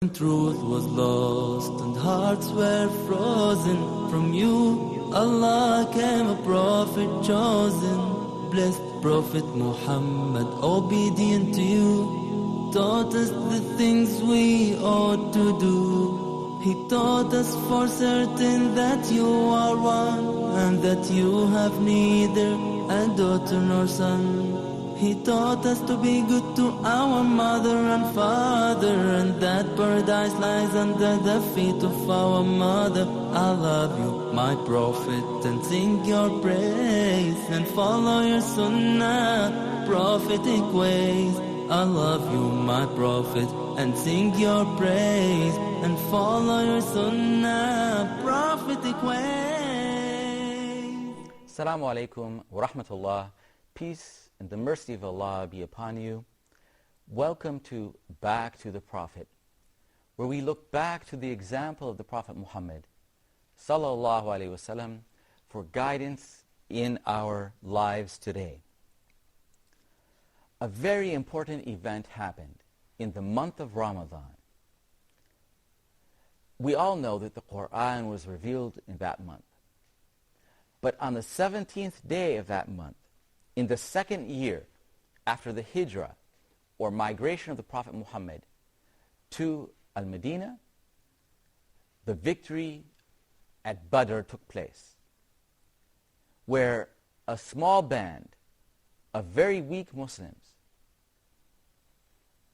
Truth was lost and hearts were frozen. From you, Allah came a prophet chosen. Blessed Prophet Muhammad, obedient to you, taught us the things we ought to do. He taught us for certain that you are one, and that you have neither a daughter nor son. He taught us to be good to our mother and father, and that paradise lies under the feet of our mother. I love you, my prophet, and sing your praise, and follow your sunnah, prophetic ways. I love you, my prophet, and sing your praise, and follow your sunnah, prophetic ways. Assalamu alaikum wa rahmatullah. Peace and the mercy of Allah be upon you. Welcome to Back to the Prophet, where we look back to the example of the Prophet Muhammad sallallahu alaihi wasallam for guidance in our lives today. A very important event happened in the month of Ramadan. We all know that the Quran was revealed in that month. But on the 17th day of that month, in the second year after the hijrah, or migration of the Prophet Muhammad to Al-Medina, the victory at Badr took place, where a small band of very weak Muslims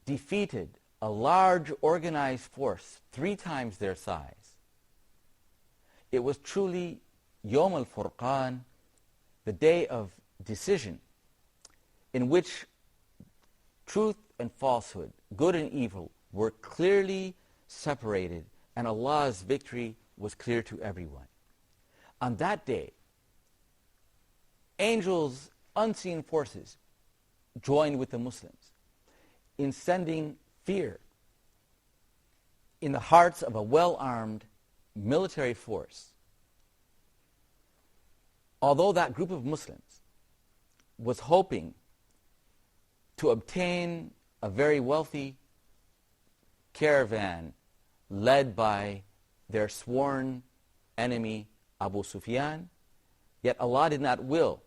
defeated a large organized force 3 times their size. It was truly Yawm al-Furqan, the day of decision, in which truth and falsehood, good and evil, were clearly separated, and Allah's victory was clear to everyone. On that day, angels, unseen forces, joined with the Muslims in sending fear in the hearts of a well-armed military force. Although that group of Muslims was hoping to obtain a very wealthy caravan led by their sworn enemy Abu Sufyan, yet Allah did not will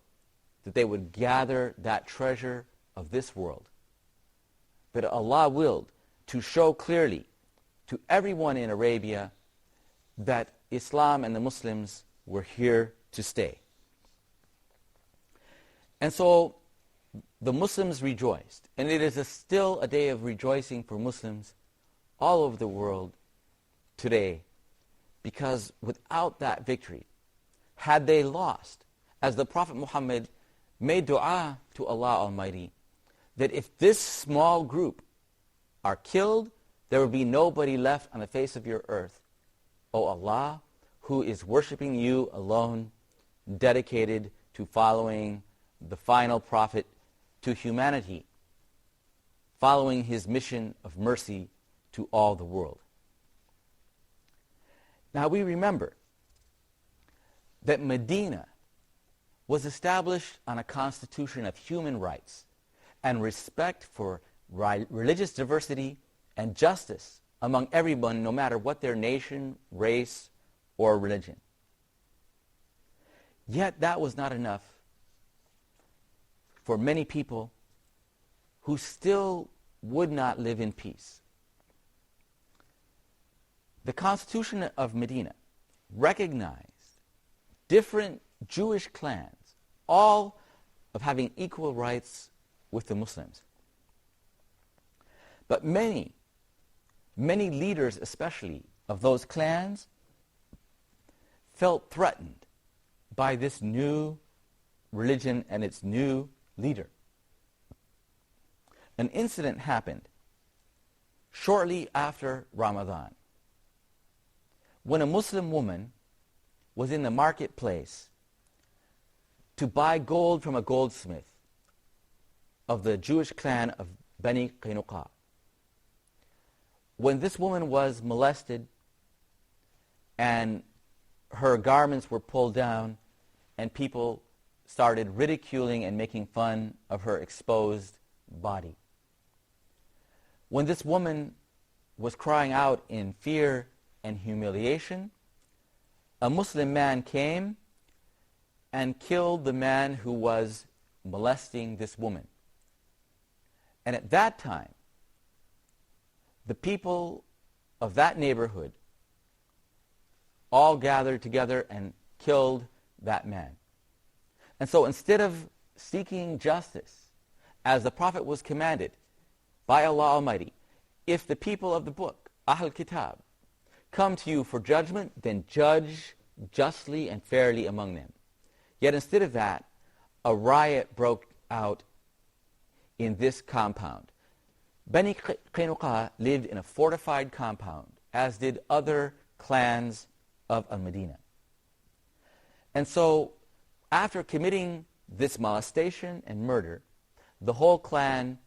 that they would gather that treasure of this world. But Allah willed to show clearly to everyone in Arabia that Islam and the Muslims were here to stay. And so the Muslims rejoiced, and it is still a day of rejoicing for Muslims all over the world today, because without that victory, had they lost, as the Prophet Muhammad made dua to Allah Almighty, that if this small group are killed, there will be nobody left on the face of your earth, O Allah, who is worshiping you alone, dedicated to following the final prophet to humanity, following his mission of mercy to all the world. Now we remember that Medina was established on a constitution of human rights and respect for religious diversity and justice among everyone, no matter what their nation, race, or religion. Yet that was not enough for many people who still would not live in peace. The Constitution of Medina recognized different Jewish clans, all of having equal rights with the Muslims. But many leaders, especially of those clans, felt threatened by this new religion and its new leader. An incident happened shortly after Ramadan, when a Muslim woman was in the marketplace to buy gold from a goldsmith of the Jewish clan of Bani Qaynuqa. When this woman was molested and her garments were pulled down and people started ridiculing and making fun of her exposed body. When this woman was crying out in fear and humiliation, a Muslim man came and killed the man who was molesting this woman. And at that time, the people of that neighborhood all gathered together and killed that man. And so instead of seeking justice, as the Prophet was commanded by Allah Almighty, if the people of the book, Ahl Kitab, come to you for judgment, then judge justly and fairly among them. Yet instead of that, a riot broke out in this compound. Bani Qaynuqa lived in a fortified compound, as did other clans of Al-Medina. And so, after committing this molestation and murder, the whole clan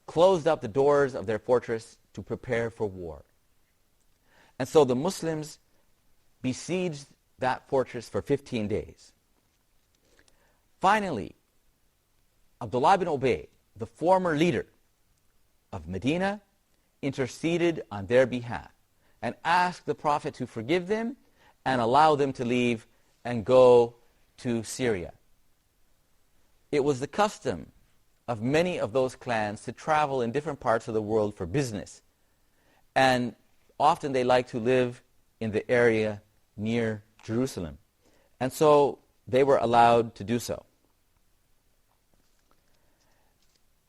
closed up the doors of their fortress to prepare for war. And so the Muslims besieged that fortress for 15 days. Finally, Abdullah ibn Ubay, the former leader of Medina, interceded on their behalf and asked the Prophet to forgive them and allow them to leave and go to Syria. It was the custom of many of those clans to travel in different parts of the world for business. And often they liked to live in the area near Jerusalem. And so they were allowed to do so.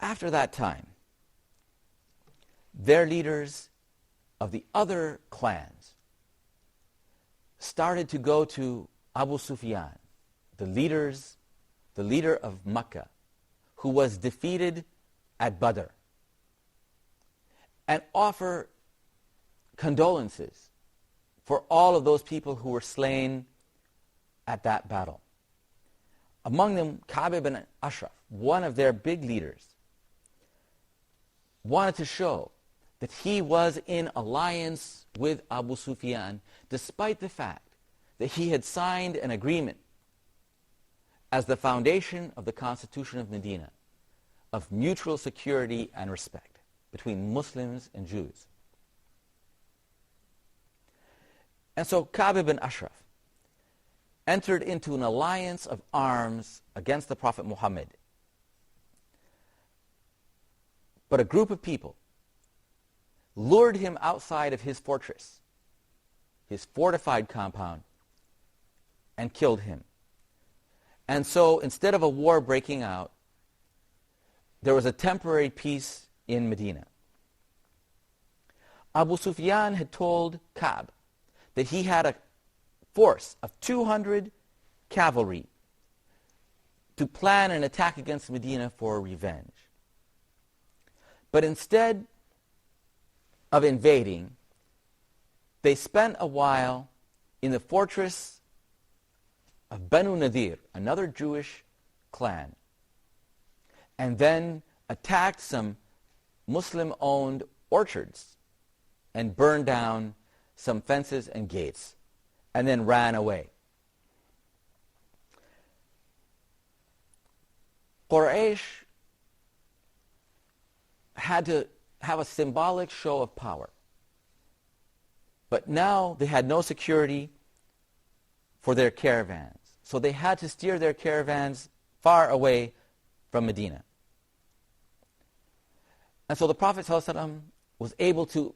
After that time, their leaders of the other clans started to go to Abu Sufyan, the leader of Makkah, who was defeated at Badr, and offer condolences for all of those people who were slain at that battle. Among them, Ka'b ibn Ashraf, one of their big leaders, wanted to show that he was in alliance with Abu Sufyan, despite the fact that he had signed an agreement as the foundation of the Constitution of Medina of mutual security and respect between Muslims and Jews. And so Ka'b ibn Ashraf entered into an alliance of arms against the Prophet Muhammad. But a group of people lured him outside of his fortress, his fortified compound, and killed him. And so instead of a war breaking out, there was a temporary peace in Medina. Abu Sufyan had told Ka'b that he had a force of 200 cavalry to plan an attack against Medina for revenge. But instead of invading, they spent a while in the fortress of Banu Nadir, another Jewish clan, and then attacked some Muslim-owned orchards and burned down some fences and gates, and then ran away. Quraysh had to have a symbolic show of power. But now they had no security for their caravans. So they had to steer their caravans far away from Medina. And so the Prophet ﷺ was able to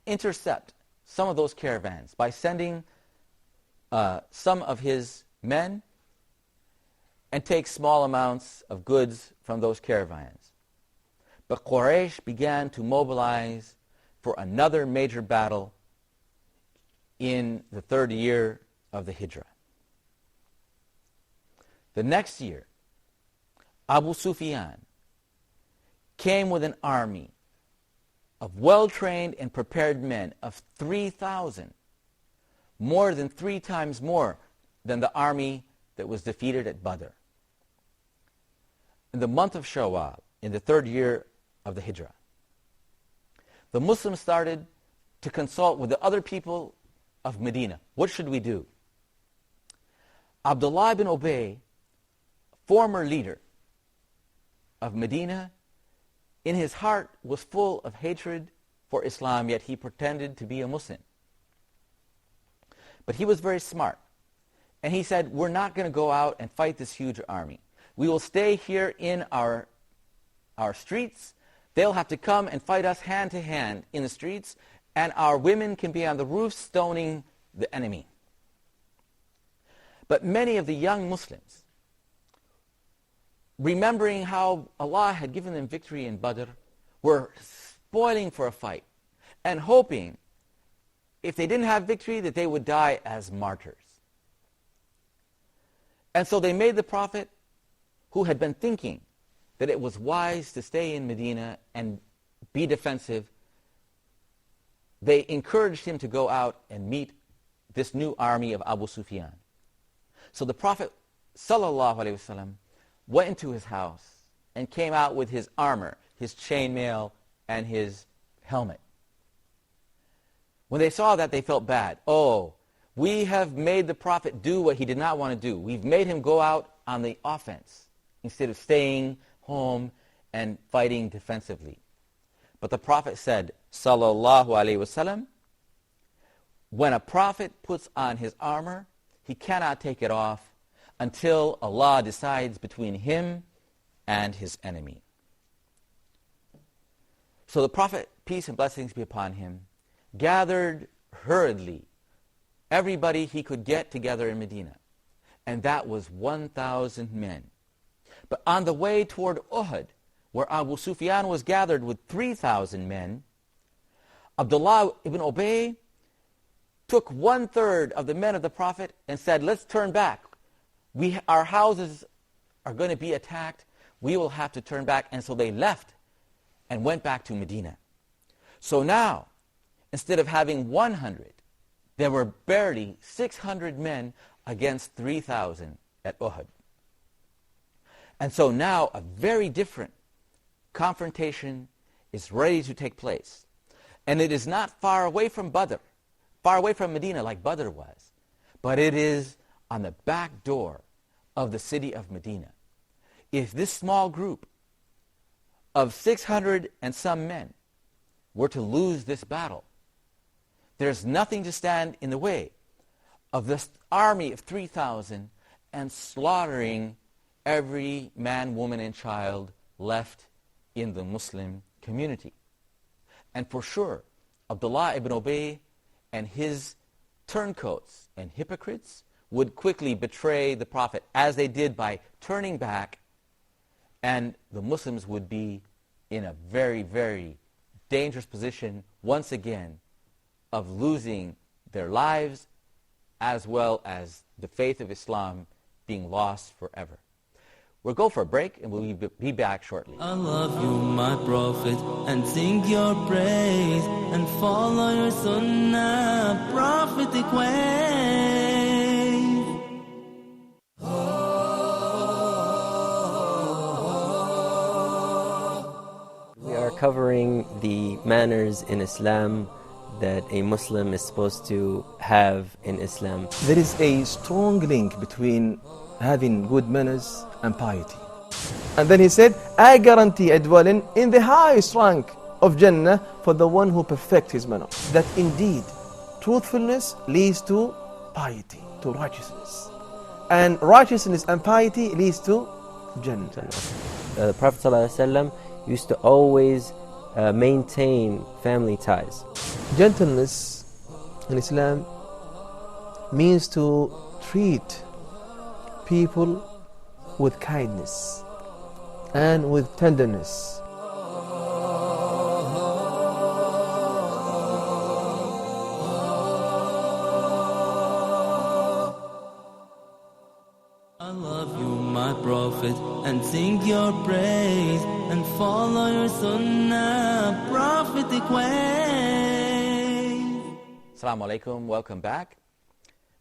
intercept some of those caravans by sending some of his men and take small amounts of goods from those caravans. But Quraysh began to mobilize for another major battle in the 3rd year of the Hijrah. The next year, Abu Sufyan came with an army of well-trained and prepared men of 3,000, more than 3 times more than the army that was defeated at Badr. In the month of Shawwal, in the 3rd year of the Hijrah, the Muslims started to consult with the other people of Medina. What should we do? Abdullah ibn Ubay, former leader of Medina, in his heart was full of hatred for Islam, yet he pretended to be a Muslim. But he was very smart. And he said, we're not going to go out and fight this huge army. We will stay here in our streets. They'll have to come and fight us hand to hand in the streets, and our women can be on the roofs stoning the enemy. But many of the young Muslims, remembering how Allah had given them victory in Badr, were spoiling for a fight and hoping, if they didn't have victory, that they would die as martyrs. And so they made the Prophet, who had been thinking that it was wise to stay in Medina and be defensive, they encouraged him to go out and meet this new army of Abu Sufyan. So the Prophet ﷺ went into his house and came out with his armor, his chainmail, and his helmet. When they saw that, they felt bad. Oh, we have made the Prophet do what he did not want to do. We've made him go out on the offense instead of staying home and fighting defensively. But the Prophet said, sallallahu alaihi wasallam, when a Prophet puts on his armor, he cannot take it off until Allah decides between him and his enemy. So the Prophet, peace and blessings be upon him, gathered hurriedly everybody he could get together in Medina. And that was 1,000 men. But on the way toward Uhud, where Abu Sufyan was gathered with 3,000 men, Abdullah ibn Ubay took 1/3 of the men of the Prophet and said, let's turn back. Our houses are going to be attacked. We will have to turn back. And so they left and went back to Medina. So now, instead of having 100, there were barely 600 men against 3,000 at Uhud. And so now a very different confrontation is ready to take place. And it is not far away from Badr, far away from Medina like Badr was, but it is on the back door of the city of Medina. If this small group of 600 and some men were to lose this battle, there's nothing to stand in the way of this army of 3,000 and slaughtering every man, woman, and child left in the Muslim community. And for sure, Abdullah ibn Ubay and his turncoats and hypocrites would quickly betray the Prophet, as they did by turning back, and the Muslims would be in a very, very dangerous position once again of losing their lives as well as the faith of Islam being lost forever. We'll go for a break and we'll be back shortly. I love you, my Prophet, and sing your praise and follow your sunnah, prophetic ways. We are covering the manners in Islam that a Muslim is supposed to have in Islam. There is a strong link between having good manners and piety. And then he said, I guarantee a dwelling in the highest rank of Jannah for the one who perfects his manner. That indeed, truthfulness leads to piety, to righteousness. And righteousness and piety leads to Jannah. The Prophet ﷺ used to always maintain family ties. Gentleness in Islam means to treat people with kindness and with tenderness. I love you, my Prophet, and sing your praise and follow your sunnah, prophetic ways. Assalamu alaikum, welcome back.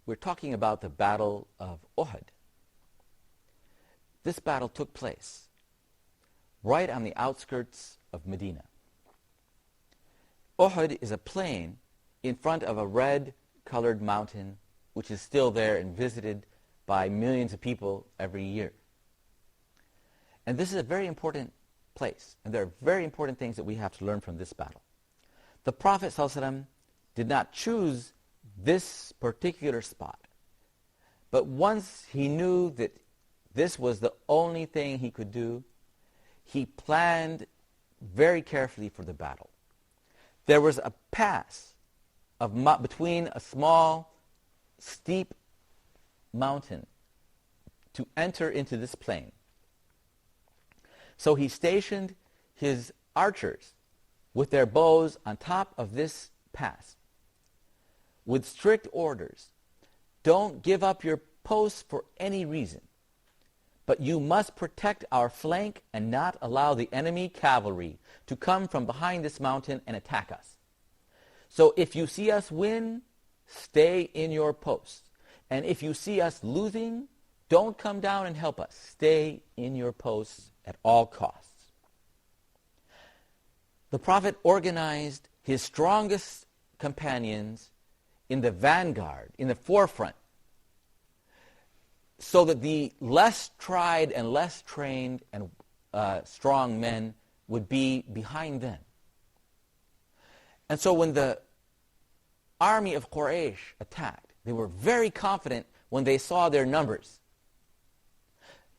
We're talking about the Battle of Uhud. This battle took place right on the outskirts of Medina. Uhud is a plain in front of a red-colored mountain which is still there and visited by millions of people every year. And this is a very important place, and there are very important things that we have to learn from this battle. The Prophet ﷺ did not choose this particular spot. But once he knew that this was the only thing he could do, he planned very carefully for the battle. There was a pass between a small, steep mountain to enter into this plain. So he stationed his archers with their bows on top of this pass with strict orders. Don't give up your posts for any reason, but you must protect our flank and not allow the enemy cavalry to come from behind this mountain and attack us. So if you see us win, stay in your posts. And if you see us losing, don't come down and help us. Stay in your posts at all costs. The Prophet organized his strongest companions in the vanguard, in the forefront, so that the less tried and less trained and strong men would be behind them. And so when the army of Quraysh attacked, they were very confident when they saw their numbers.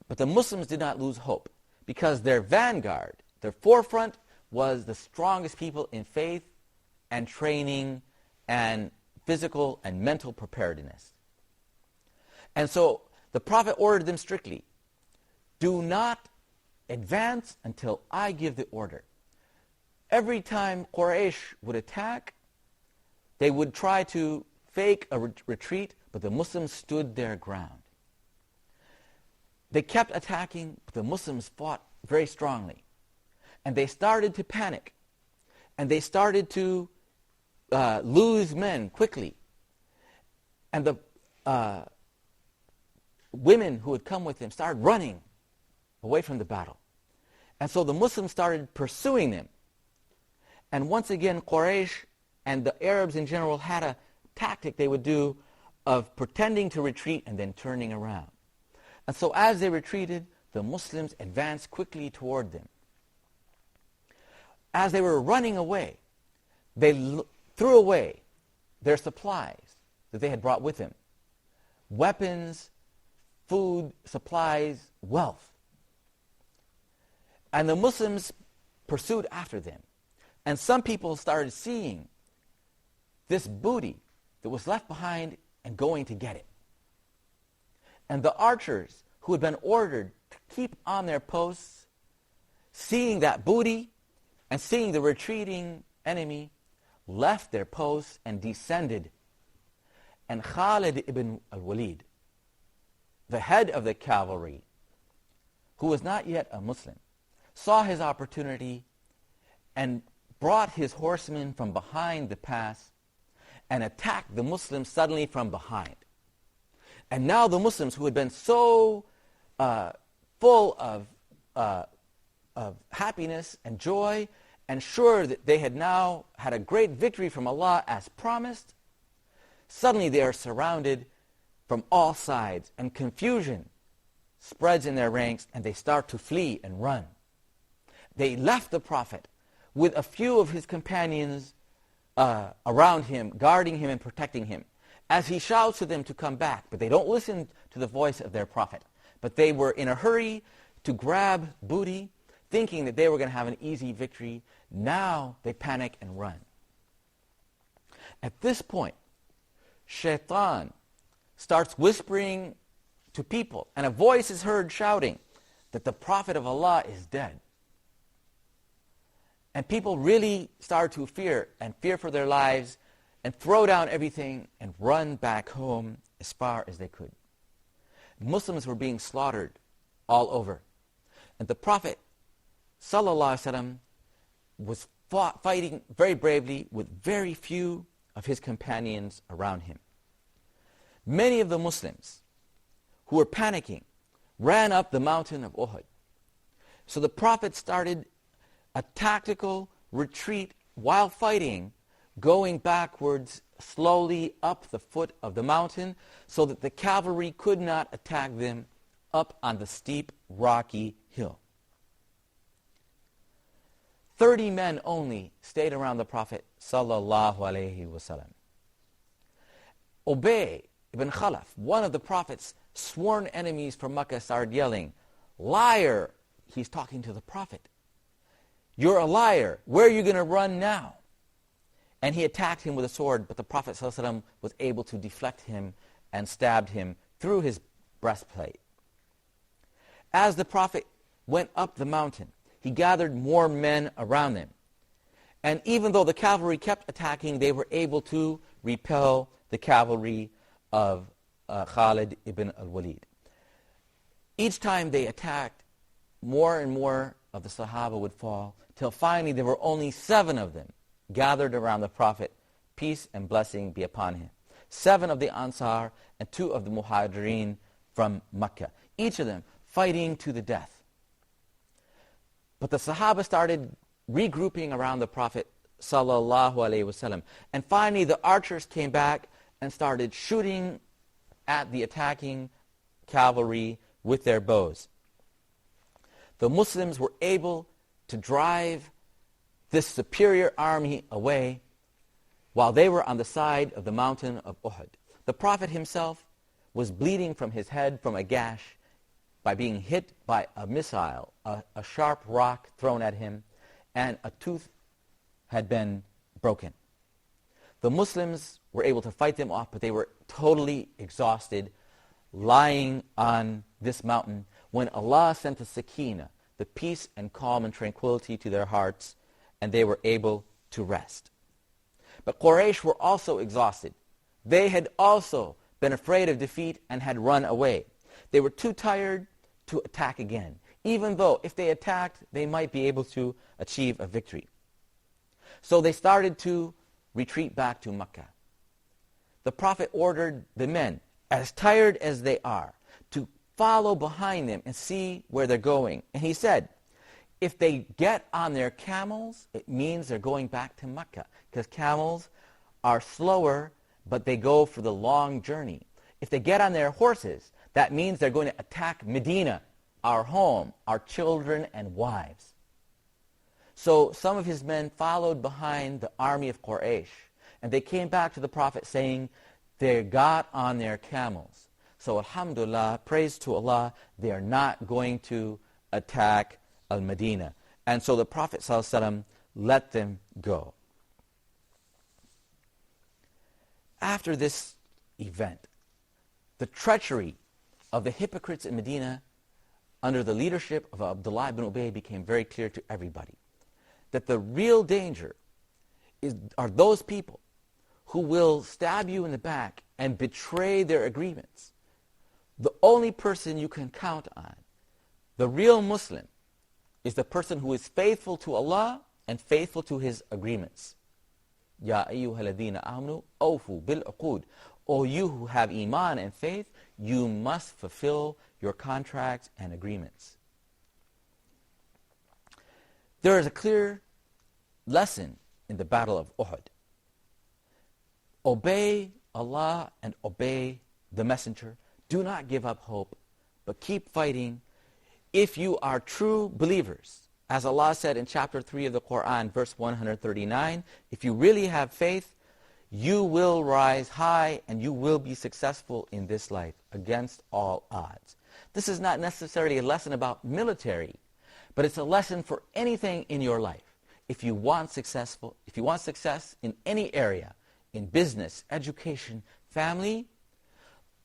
But the Muslims did not lose hope, because their vanguard, their forefront, was the strongest people in faith and training and physical and mental preparedness. And so the Prophet ordered them strictly, do not advance until I give the order. Every time Quraysh would attack, they would try to fake a retreat, but the Muslims stood their ground. They kept attacking, but the Muslims fought very strongly. And they started to panic. And they started to lose men quickly. And the women who had come with them started running away from the battle. And so the Muslims started pursuing them. And once again, Quraysh and the Arabs in general had a tactic they would do of pretending to retreat and then turning around. And so as they retreated, the Muslims advanced quickly toward them. As they were running away, they threw away their supplies that they had brought with them. Weapons, food, supplies, wealth. And the Muslims pursued after them. And some people started seeing this booty that was left behind and going to get it. And the archers who had been ordered to keep on their posts, seeing that booty and seeing the retreating enemy, left their posts and descended. And Khalid ibn al-Walid, the head of the cavalry, who was not yet a Muslim, saw his opportunity and brought his horsemen from behind the pass and attacked the Muslims suddenly from behind. And now the Muslims, who had been so full of happiness and joy, and sure that they had now had a great victory from Allah as promised, suddenly they are surrounded from all sides, and confusion spreads in their ranks, and they start to flee and run. They left the Prophet with a few of his companions around him, guarding him and protecting him, as he shouts to them to come back. But they don't listen to the voice of their Prophet. But they were in a hurry to grab booty, thinking that they were going to have an easy victory. Now they panic and run. At this point, Shaitan starts whispering to people, and a voice is heard shouting that the Prophet of Allah is dead. And people really start to fear for their lives and throw down everything and run back home as far as they could. Muslims were being slaughtered all over. And the Prophet ﷺ was fighting very bravely with very few of his companions around him. Many of the Muslims who were panicking ran up the mountain of Uhud. So the Prophet started a tactical retreat while fighting, going backwards slowly up the foot of the mountain so that the cavalry could not attack them up on the steep, rocky hill. 30 men only stayed around the Prophet sallallahu alaihi wasallam. Ubay ibn Khalaf, one of the Prophet's sworn enemies from Makkah, started yelling, "Liar!" He's talking to the Prophet. "You're a liar. Where are you going to run now?" And he attacked him with a sword, but the Prophet ﷺ was able to deflect him and stabbed him through his breastplate. As the Prophet went up the mountain, he gathered more men around him. And even though the cavalry kept attacking, they were able to repel the cavalry of Khalid ibn al-Walid. Each time they attacked, more and more of the Sahaba would fall, till finally there were only 7 of them gathered around the Prophet, peace and blessing be upon him. 7 of the Ansar and 2 of the Muhajirin from Makkah, each of them fighting to the death. But the Sahaba started regrouping around the Prophet sallallahu alaihi wasallam, and finally the archers came back and started shooting at the attacking cavalry with their bows. The Muslims were able to drive this superior army away while they were on the side of the mountain of Uhud. The Prophet himself was bleeding from his head from a gash by being hit by a missile, a sharp rock thrown at him, and a tooth had been broken. The Muslims were able to fight them off, but they were totally exhausted, lying on this mountain, when Allah sent the sakina, the peace and calm and tranquility to their hearts, and they were able to rest. But Quraysh were also exhausted. They had also been afraid of defeat and had run away. They were too tired to attack again, even though if they attacked, they might be able to achieve a victory. So they started to retreat back to Makkah. The Prophet ordered the men, as tired as they are, to follow behind them and see where they're going. And he said, if they get on their camels, it means they're going back to Makkah, because camels are slower, but they go for the long journey. If they get on their horses, that means they're going to attack Medina, our home, our children and wives. So some of his men followed behind the army of Quraysh, and they came back to the Prophet saying they got on their camels. So alhamdulillah, praise to Allah, they are not going to attack al-Medina. And so the Prophet ﷺ let them go. After this event, the treachery of the hypocrites in Medina under the leadership of Abdullah ibn Ubay became very clear to everybody. That the real danger are those people who will stab you in the back and betray their agreements. The only person you can count on, the real Muslim, is the person who is faithful to Allah and faithful to His agreements. Ya ayyuhalladhina amanu awfu bil uqud. O you who have iman and faith, you must fulfill your contracts and agreements. There is a clear lesson in the Battle of Uhud. Obey Allah and obey the Messenger. Do not give up hope, but keep fighting. If you are true believers, as Allah said in chapter 3 of the Quran, verse 139, if you really have faith, you will rise high and you will be successful in this life against all odds. This is not necessarily a lesson about military, but it's a lesson for anything in your life. If you want success in any area, in business, education, family,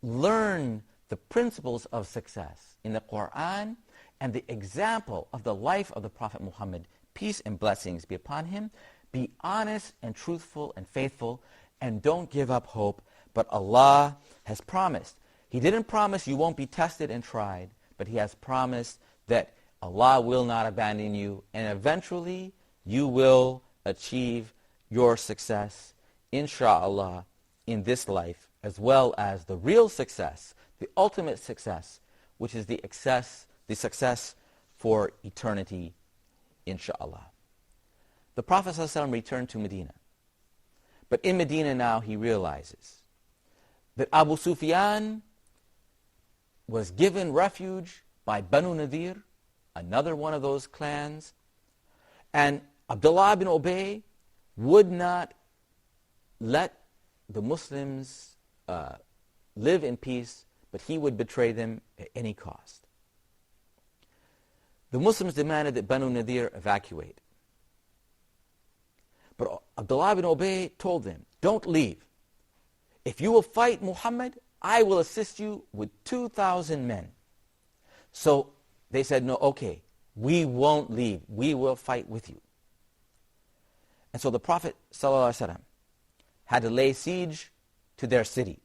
learn the principles of success in the Quran and the example of the life of the Prophet Muhammad, peace and blessings be upon him. Be honest and truthful and faithful, and don't give up hope. But Allah has promised. He didn't promise you won't be tested and tried, but He has promised that Allah will not abandon you, and eventually you will achieve your success, insha'Allah, in this life, as well as the real success, the ultimate success, which is the success for eternity, insha'Allah. The Prophet ﷺ returned to Medina. But in Medina now he realizes that Abu Sufyan was given refuge by Banu Nadir, another one of those clans. And Abdullah ibn Ubay would not let the Muslims live in peace, but he would betray them at any cost. The Muslims demanded that Banu Nadir evacuate. But Abdullah ibn Ubay told them, don't leave. If you will fight Muhammad, I will assist you with 2,000 men. So they said, no, okay, we won't leave. We will fight with you. And so the Prophet ﷺ had to lay siege to their city.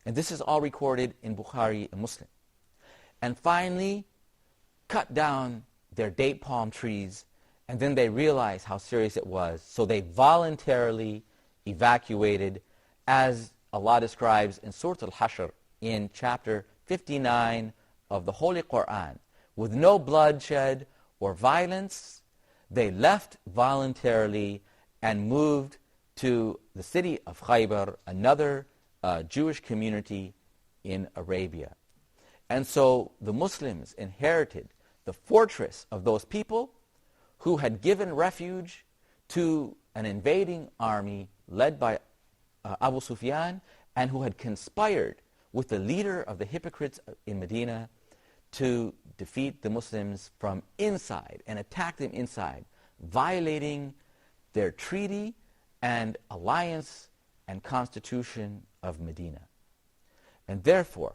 And this is all recorded in Bukhari and Muslim. And finally, cut down their date palm trees, and then they realized how serious it was. So they voluntarily evacuated, as Allah describes in Surah Al-Hashr in chapter 59 of the Holy Quran. With no bloodshed or violence, they left voluntarily and moved to the city of Khaybar, another Jewish community in Arabia. And so the Muslims inherited the fortress of those people who had given refuge to an invading army led by Abu Sufyan, and who had conspired with the leader of the hypocrites in Medina to defeat the Muslims from inside and attack them inside, violating their treaty and alliance and constitution of Medina. And therefore,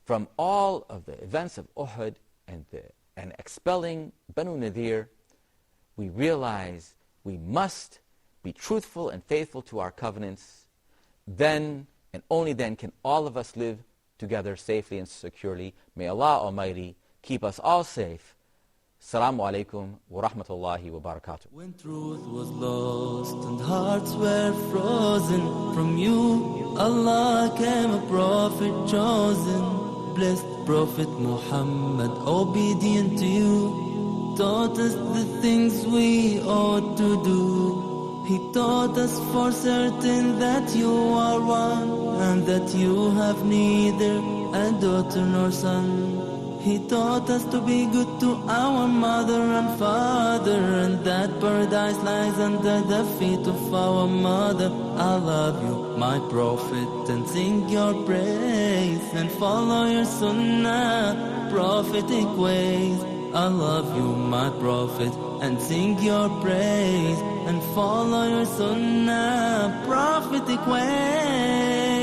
from all of the events of Uhud and expelling Banu Nadir, we realize we must be truthful and faithful to our covenants. Then and only then can all of us live together safely and securely. May Allah Almighty keep us all safe. Assalamu alaikum wa rahmatullahi wa barakatuh. When truth was lost and hearts were frozen from you, Allah came a prophet chosen, blessed Prophet Muhammad, obedient to you, taught us the things we ought to do. He taught us for certain that you are one, and that you have neither a daughter nor son. He taught us to be good to our mother and father, and that paradise lies under the feet of our mother. I love you, my prophet, and sing your praise, and follow your sunnah, prophetic ways. I love you, my prophet, and sing your praise, and follow your sunnah, prophetic ways.